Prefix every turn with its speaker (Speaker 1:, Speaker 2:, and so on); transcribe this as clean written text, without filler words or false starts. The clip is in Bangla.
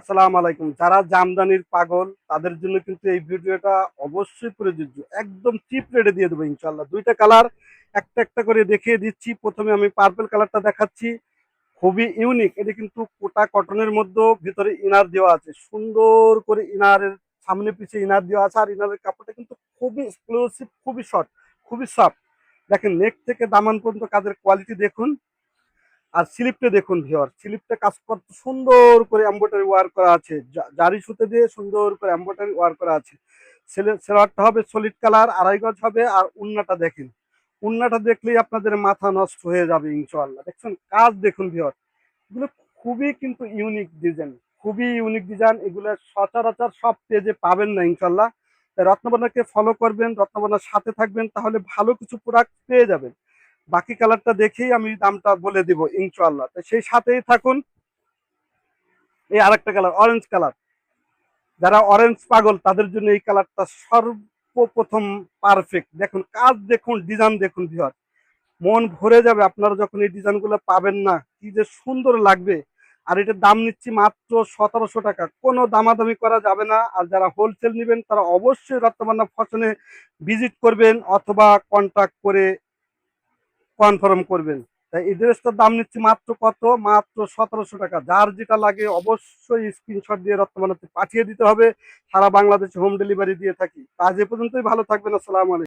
Speaker 1: আসসালামু আলাইকুম। যারা জামদানির পাগল তাদের জন্য কিন্তু এই ভিডিওটা অবশ্যই প্রযোজ্য। একদম চিপ রেটে দিয়ে দেবো ইনশাআল্লাহ। ২ টা কালার একটা করে দেখিয়ে দিচ্ছি। ১ম এ আমি পার্পল কালারটা দেখাচ্ছি। খুবই ইউনিক। এটা কিন্তু কোটা কটনের মধ্যেও ভিতরে ইনার দেওয়া আছে। সুন্দর করে ইনারের সামনে পিছে ইনার দেওয়া আছে। আর ইনারের কাপড়টা কিন্তু খুবই এক্সক্লুসিভ, খুবই খুবই সফট। দেখেন নেক থেকে দামান পর্যন্ত কাজের কোয়ালিটি দেখুন। আর স্লিপটা দেখুন ভিউয়ার, স্লিপটা কাজ কত সুন্দর করে এমব্রয়ডারি ওয়ার্ক করা আছে, জারি সুতো দিয়ে সুন্দর করে এমব্রয়ডারি ওয়ার্ক করা আছে। সেলোয়ারটা হবে সলিড কালার, ২.৫ গজ হবে। আর উন্নাটা দেখেন, উন্নাটা দেখলেই আপনাদের মাথা নষ্ট হয়ে যাবে ইনশাআল্লাহ। দেখছেন কাজ দেখুন ভিউয়ার, এগুলো খুবই কিন্তু ইউনিক ডিজাইন, খুবই ইউনিক ডিজাইন। এগুলো সচরাচর সব পেজে পাবেন না ইনশাআল্লাহ। তাই রত্নবর্ণাকে ফলো করবেন, রত্নবর্ণার সাথে থাকবেন, তাহলে ভালো কিছু প্রোডাক্ট পেয়ে যাবেন। বাকি কালারটা দেখেই আমি দামটা বলে দিব ইনশাআল্লাহ। তো সেই সাথেই থাকুন। এই আরেকটা কালার অরেঞ্জ কালার, যারা অরেঞ্জ পাগল তাদের জন্য এই কালারটা সর্বপ্রথম পারফেক্ট। দেখুন কাজ দেখুন, ডিজাইন দেখুন ভিউয়ার, মন ভরে যাবে আপনারা যখন এই ডিজাইনগুলো পাবেন না, কি যে সুন্দর লাগবে। আর এটার দাম নিচ্ছি মাত্র ১৭০০ টাকা, কোনো দামাদামি করা যাবে না। আর যারা হোলসেল নেবেন তারা অবশ্যই রত্নবর্ণা ফ্যাশনে ভিজিট করবেন অথবা কন্ট্যাক্ট করে কনফার্ম করবেন। তাই এই ড্রেসটার দাম নিচ্ছি মাত্র কত, মাত্র ১৭০০ টাকা। যার যেটা লাগে অবশ্যই স্ক্রিনশট দিয়ে রত্নবানাতে পাঠিয়ে দিতে হবে। সারা বাংলাদেশে হোম ডেলিভারি দিয়ে থাকি। আজ এ পর্যন্তই, ভালো থাকবেন। আসসালামু আলাইকুম।